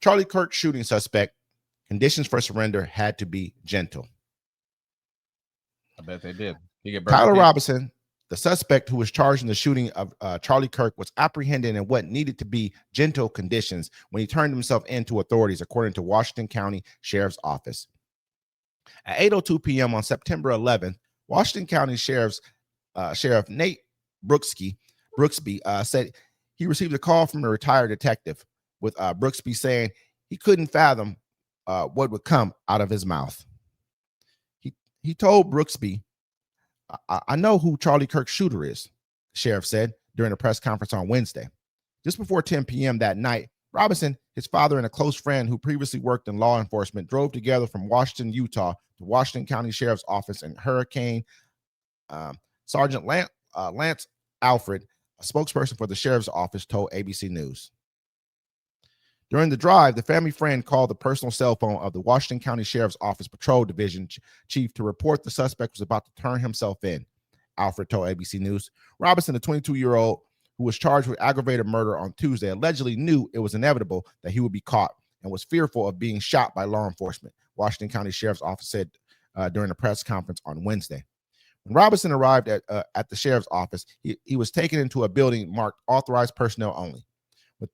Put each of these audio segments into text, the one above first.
Charlie Kirk shooting suspect, conditions for surrender had to be gentle. I bet they did. Tyler Robinson, the suspect who was charged in the shooting of Charlie Kirk, was apprehended in what needed to be gentle conditions when he turned himself in to authorities, according to Washington County Sheriff's Office. At 8:02 p.m. on September 11th, Washington County Sheriff Nate Brooksby said he received a call from a retired detective, with Brooksby saying he couldn't fathom what would come out of his mouth. He told Brooksby, I know who Charlie Kirk's shooter is, the sheriff said during a press conference on Wednesday. Just before 10 p.m. that night, Robinson, his father, and a close friend who previously worked in law enforcement drove together from Washington, Utah to Washington County Sheriff's Office in Hurricane. Sergeant Lance Alfred, a spokesperson for the sheriff's office, told ABC News. During the drive, the family friend called the personal cell phone of the Washington County Sheriff's Office Patrol Division Chief to report the suspect was about to turn himself in, Alfred told ABC News. Robinson, the 22-year-old who was charged with aggravated murder on Tuesday, allegedly knew it was inevitable that he would be caught and was fearful of being shot by law enforcement, Washington County Sheriff's Office said during a press conference on Wednesday. When Robinson arrived at the sheriff's office, he was taken into a building marked authorized personnel only, with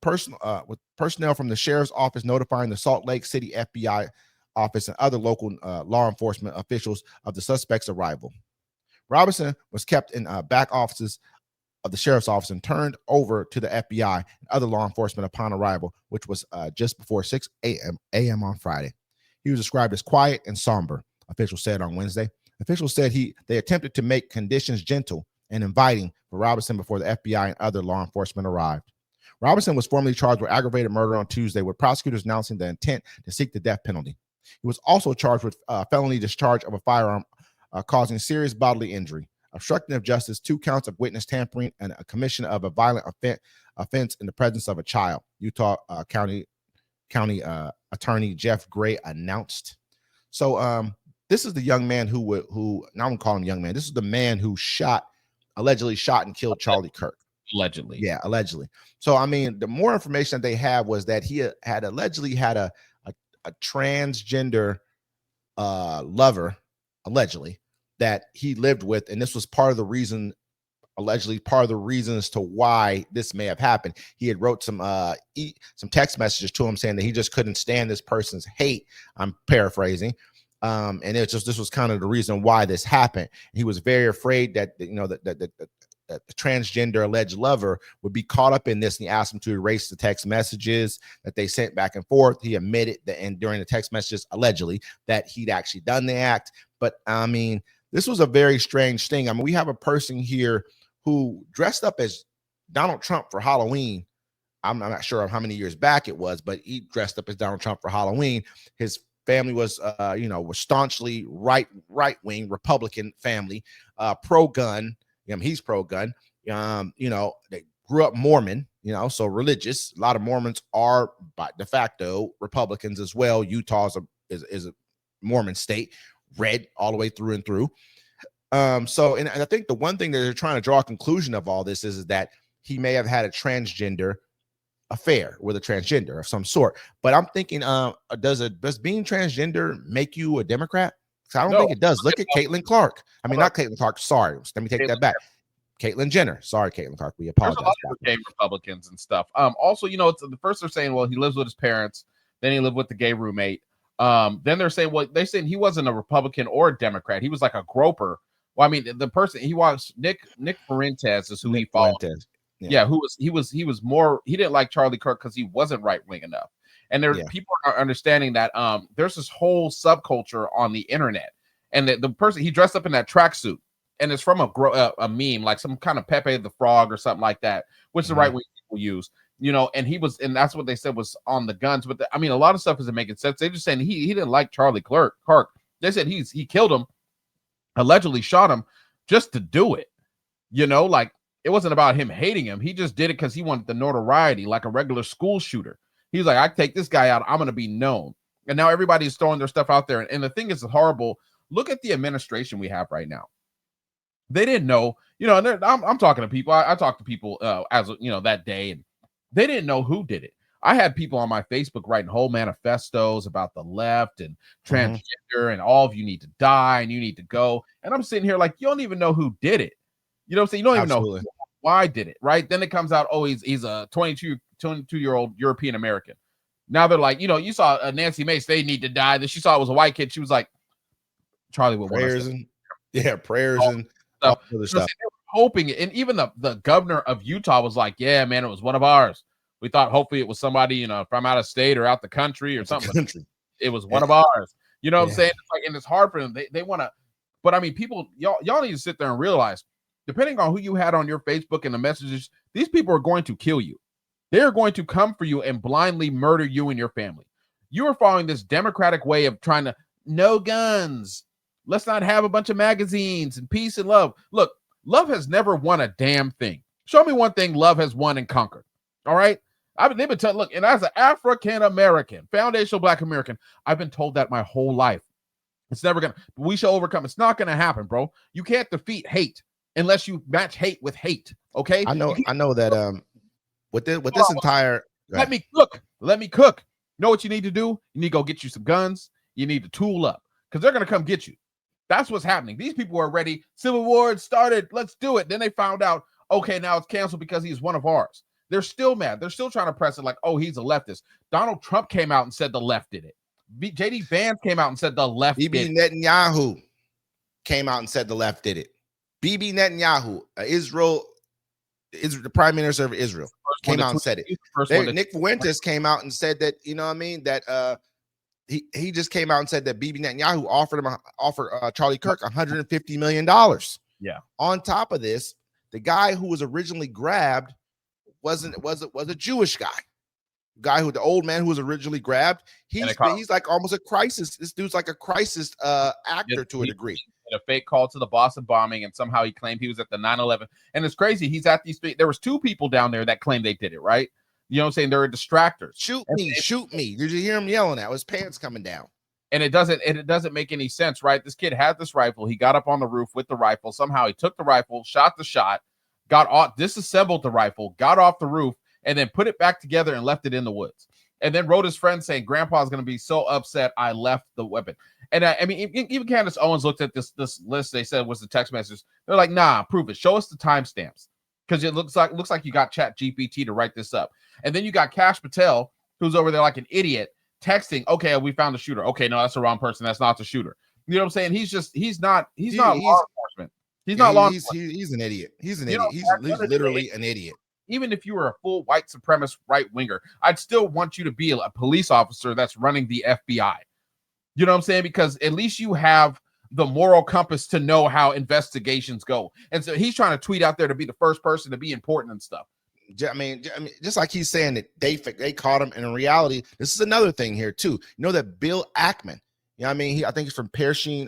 personnel from the sheriff's office notifying the Salt Lake City FBI office and other local law enforcement officials of the suspect's arrival. Robinson was kept in back offices of the sheriff's office and turned over to the FBI and other law enforcement upon arrival, which was just before 6 a.m. on Friday. He was described as quiet and somber, officials said on Wednesday. Officials said they attempted to make conditions gentle and inviting for Robinson before the FBI and other law enforcement arrived. Robinson was formally charged with aggravated murder on Tuesday, with prosecutors announcing the intent to seek the death penalty. He was also charged with felony discharge of a firearm causing serious bodily injury, obstructing of justice, 2 counts of witness tampering, and a commission of a violent offense in the presence of a child, Utah County Attorney Jeff Gray announced. So this is the young man who now I'm calling him young man. This is the man who allegedly shot and killed Charlie Kirk. Allegedly. Yeah, allegedly. So, I mean, the more information that they have was that he had allegedly had a transgender lover, allegedly, that he lived with. And this was allegedly part of the reasons to why this may have happened. He had wrote some text messages to him saying that he just couldn't stand this person's hate. I'm paraphrasing. And this was kind of the reason why this happened. He was very afraid that, that the transgender alleged lover would be caught up in this, and he asked him to erase the text messages that they sent back and forth. He admitted that, and during the text messages, allegedly, that he'd actually done the act. But I mean, this was a very strange thing. I mean, we have a person here who dressed up as Donald Trump for Halloween. I'm not sure how many years back it was, but he dressed up as Donald Trump for Halloween. His family was, was staunchly right-wing Republican family, pro-gun. He's pro-gun. They grew up Mormon, so religious. A lot of Mormons are by de facto Republicans as well. Utah is a Mormon state, red all the way through and through. And I think the one thing that they're trying to draw a conclusion of all this is that he may have had a transgender affair with a transgender of some sort. But I'm thinking, does being transgender make you a Democrat? I don't think it does. Look at Caitlin Clark. I mean, not Caitlin Clark. Sorry. Let me take that back. Caitlyn Jenner. Sorry, Caitlin Clark. We apologize. There's a lot of gay Republicans and stuff. Also, it's the first they're saying, well, he lives with his parents. Then he lived with the gay roommate. Then they're saying, well, they're saying he wasn't a Republican or a Democrat. He was like a groper. Well, I mean, the person he was, Nick Fuentes is who he followed. Yeah, he was more. He didn't like Charlie Kirk because he wasn't right wing enough. And people are understanding that there's this whole subculture on the internet, and the person he dressed up in that tracksuit, and it's from a meme, like some kind of Pepe the Frog or something like that, which the right wing people use, and that's what they said was on the guns. But I mean, a lot of stuff isn't making sense. They're just saying he didn't like Charlie Kirk. They said he killed him, allegedly shot him just to do it. Like it wasn't about him hating him. He just did it because he wanted the notoriety, like a regular school shooter. He's like, I take this guy out, I'm going to be known. And now everybody's throwing their stuff out there. And the thing is horrible. Look at the administration we have right now. They didn't know, and I'm talking to people. I talked to people as that day, and they didn't know who did it. I had people on my Facebook writing whole manifestos about the left and transgender and all of you need to die and you need to go. And I'm sitting here like, you don't even know who did it. You know what I'm saying? You don't even know why did it, right? Then it comes out, oh, he's a 22-year-old European American. Now they're like, you saw Nancy Mace, they need to die. Then she saw it was a white kid. She was like, Charlie would prayers want prayers and all other stuff. They were hoping, and even the governor of Utah was like, yeah, man, it was one of ours. We thought hopefully it was somebody, from out of state or out the country or something. It was one of ours. You know what I'm saying? It's like, and it's hard for them. They want to, but I mean, people, y'all need to sit there and realize, depending on who you had on your Facebook and the messages, these people are going to kill you. They're going to come for you and blindly murder you and your family. You are following this democratic way of trying to no guns. Let's not have a bunch of magazines and peace and love. Look, love has never won a damn thing. Show me one thing love has won and conquered. All right. They've been telling, look, and as an African American, foundational Black American, I've been told that my whole life. It's never gonna. We shall overcome. It's not gonna happen, bro. You can't defeat hate unless you match hate with hate. Okay. I know that. With this entire. Let me cook. You know what you need to do? You need to go get you some guns. You need to tool up because they're gonna come get you. That's what's happening. These people are ready. Civil War started. Let's do it. Then they found out. Okay, now it's canceled because he's one of ours. They're still mad. They're still trying to press it like, oh, he's a leftist. Donald Trump came out and said the left did it. J.D. Vance came out and said the left did it. Bibi Netanyahu came out and said the left did it. Bibi Netanyahu, Israel, the prime minister of Israel, came out and said it. Nick Fuentes came out and said that, that he just came out and said that Bibi Netanyahu offered Charlie Kirk $150 million. Yeah. On top of this, the guy who was originally grabbed was a Jewish guy who the old man who was originally grabbed. He's like almost a crisis. This dude's like a crisis actor to a degree. A fake call to the Boston bombing, and somehow he claimed he was at the 9/11. And it's crazy. He's at these. There was 2 people down there that claimed they did it. Right? You know what I'm saying? They're distractors. Shoot me! Did you hear him yelling at? His pants coming down. And it doesn't make any sense, right? This kid had this rifle. He got up on the roof with the rifle. Somehow he took the rifle, shot the shot, got off, disassembled the rifle, got off the roof, and then put it back together and left it in the woods. And then wrote his friend saying, "Grandpa's going to be so upset I left the weapon." And I mean, even Candace Owens looked at this list. They said was the text messages. They're like, "Nah, prove it. Show us the timestamps because it looks like you got Chat GPT to write this up." And then you got Kash Patel, who's over there like an idiot, texting, "Okay, we found the shooter. Okay, no, that's the wrong person. That's not the shooter." You know what I'm saying? He's not law enforcement. He's not law enforcement. He's an idiot. He's an idiot. He's literally an idiot. Even if you were a full white supremacist right winger, I'd still want you to be a police officer that's running the FBI. You know what I'm saying? Because at least you have the moral compass to know how investigations go. And so he's trying to tweet out there to be the first person to be important and stuff. I mean, just like he's saying that they caught him. And in reality, this is another thing here too. You know that Bill Ackman, I mean, I think he's from Pershing,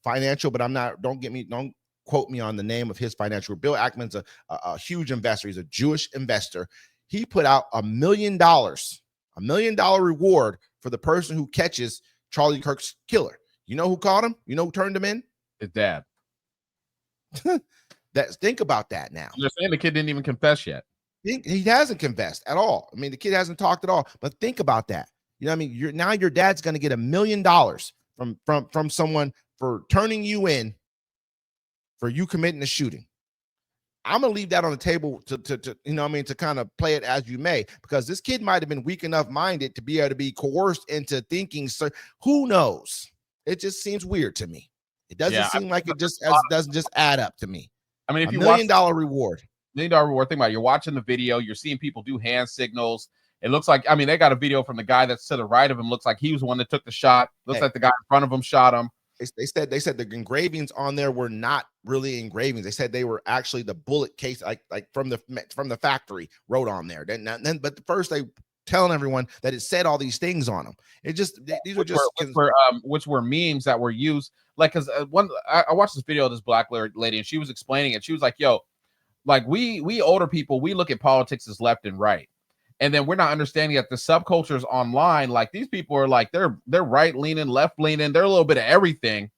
Financial, but don't quote me on the name of his financial. Bill Ackman's a huge investor. He's a Jewish investor. He put out $1 million reward for the person who catches Charlie Kirk's killer. You know who caught him? You know who turned him in? His dad. Think about that now. They're saying the kid didn't even confess yet. He hasn't confessed at all. I mean, the kid hasn't talked at all. But think about that. You know what I mean? Now your dad's going to get $1 million from someone for turning you in for you committing a shooting. I'm gonna leave that on the table to kind of play it as you may, because this kid might have been weak enough minded to be able to be coerced into thinking. So who knows? It just seems weird to me. It doesn't seem like it doesn't just add up to me. I mean, if $1 million reward, $1 million reward. Think about it. You're watching the video. You're seeing people do hand signals. It looks like, I mean, they got a video from the guy that's to the right of him. Looks like he was the one that took the shot. Looks like the guy in front of him shot him. They said the engravings on there were not really engravings. They said they were actually the bullet case, like from the factory wrote on there. But first they telling everyone that it said all these things on them. It just these were just which were memes that were used. Like, because I watched this video of this black lady and she was explaining it. She was like, "Yo, like we older people, we look at politics as left and right." And then we're not understanding that the subcultures online, like these people are like, they're right leaning, left leaning, they're a little bit of everything.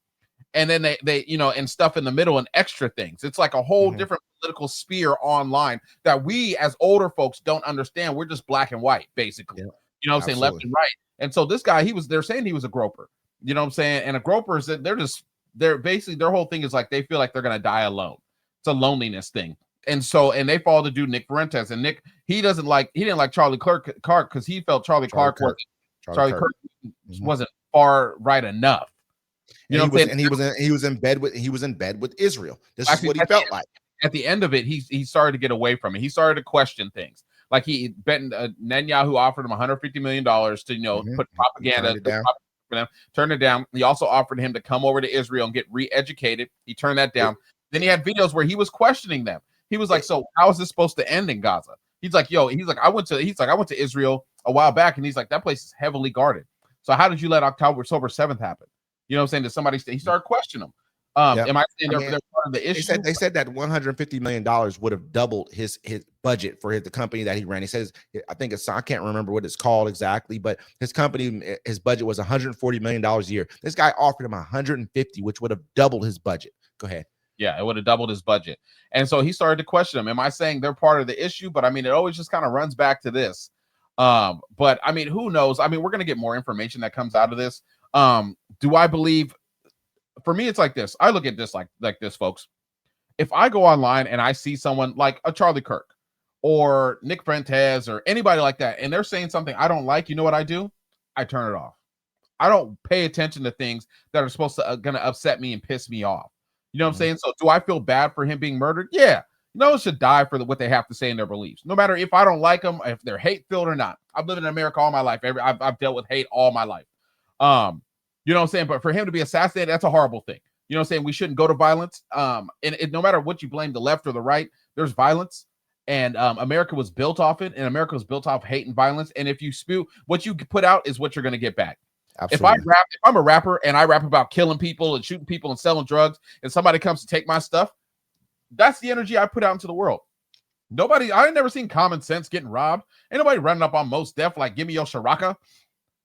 and then they and stuff in the middle and extra things. It's like a whole different political sphere online that we as older folks don't understand. We're just black and white, basically. Yeah, you know what I'm saying, left and right. And so this guy, they're saying he was a groper. You know what I'm saying? And a groper is that they're basically, their whole thing is like they feel like they're gonna die alone. It's a loneliness thing. And they follow the dude Nick Fuentes. And Nick, he didn't like Charlie Kirk because he felt Charlie Kirk wasn't far right enough. You know what I'm saying? And he was in bed with Israel. This is what he felt like. At the end of it, he started to get away from it. He started to question things. Like Netanyahu offered him $150 million to put propaganda. Turn it down. He also offered him to come over to Israel and get re-educated. He turned that down. Then he had videos where he was questioning them. He was like, "So how is this supposed to end in Gaza?" He's like, I went to Israel a while back, and he's like, that place is heavily guarded. So how did you let October 7th happen? You know what I'm saying? Did somebody he started questioning them? Am I saying they're part of the issue? They said that $150 million would have doubled his budget for the company that he ran. He says, I can't remember what it's called exactly, but his company, his budget was $140 million a year. This guy offered him 150, which would have doubled his budget. Go ahead. Yeah, it would have doubled his budget. And so he started to question them. Am I saying they're part of the issue? But I mean, it always just kind of runs back to this. But I mean, who knows? I mean, we're going to get more information that comes out of this. Do I believe? For me, it's like this. I look at this like this, folks. If I go online and I see someone like a Charlie Kirk or Nick Fuentes or anybody like that, and they're saying something I don't like, you know what I do? I turn it off. I don't pay attention to things that are supposed to going to upset me and piss me off. You know what I'm saying? So do I feel bad for him being murdered? Yeah. No one should die for what they have to say in their beliefs, no matter if I don't like them, if they're hate-filled or not. I've lived in America all my life. I've dealt with hate all my life. You know what I'm saying? But for him to be assassinated, that's a horrible thing. You know what I'm saying? We shouldn't go to violence. And no matter what you blame the left or the right, there's violence. And America was built off it. And America was built off hate and violence. And if you spew, what you put out is what you're going to get back. Absolutely. If I'm a rapper and I rap about killing people and shooting people and selling drugs, and somebody comes to take my stuff, that's the energy I put out into the world. I ain't never seen Common Sense getting robbed. Ain't nobody running up on Mos Def like, give me your Shiraka.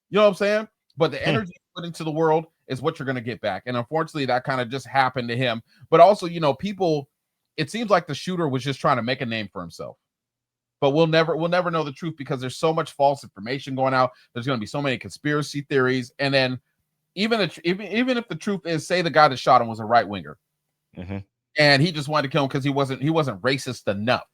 You know what I'm saying? But the energy you put into the world is what you're going to get back. And unfortunately, that kind of just happened to him. But also, people, it seems like the shooter was just trying to make a name for himself. But we'll never know the truth because there's so much false information going out. There's going to be so many conspiracy theories. And then even if the truth is, say the guy that shot him was a right winger, and he just wanted to kill him because he wasn't racist enough.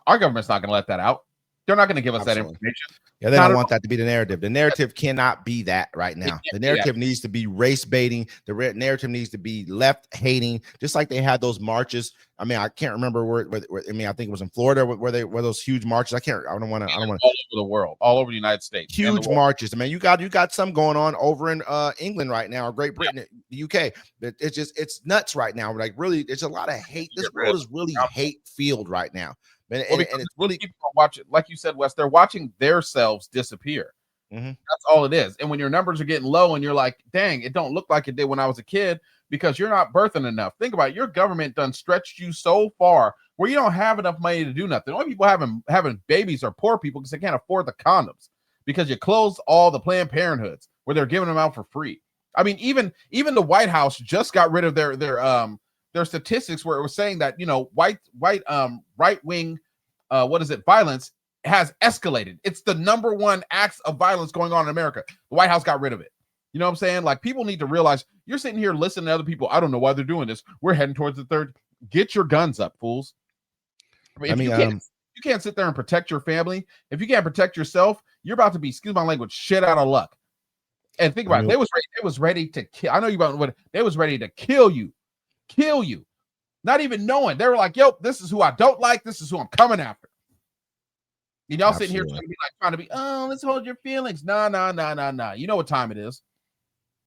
Our government's not going to let that out. They're not going to give us that information. Yeah, they don't want that to be the narrative. The narrative cannot be that right now. The narrative needs to be race baiting. The narrative needs to be left hating, just like they had those marches. I mean, I can't remember where I think it was in Florida where those huge marches. I don't want to. All over the world, all over the United States. Huge marches. I mean, you got some going on over in England right now, or Great Britain, the UK. It's nuts right now. Like really, there's a lot of hate. This world is really hate filled right now. And it's really people are watching, like you said, Wes, they're watching themselves disappear. That's all it is. And when your numbers are getting low and you're like, dang, it don't look like it did when I was a kid because you're not birthing enough. Think about it. Your government done stretched you so far where you don't have enough money to do nothing. The only people having babies are poor people because they can't afford the condoms because you closed all the Planned Parenthoods where they're giving them out for free. I mean, even the White House just got rid of their statistics where it was saying that, right-wing, violence has escalated. It's the number one acts of violence going on in America. The White House got rid of it. You know what I'm saying? Like, people need to realize you're sitting here listening to other people. I don't know why they're doing this. We're heading towards the third. Get your guns up, fools. You can't sit there and protect your family. If you can't protect yourself, you're about to be, excuse my language, shit out of luck. And think about it. They was ready to kill. I know you about what they was ready to kill you. Not even knowing. They were like, yo, this is who I don't like. This is who I'm coming after. Y'all sitting here trying to be, let's hold your feelings. Nah. You know what time it is.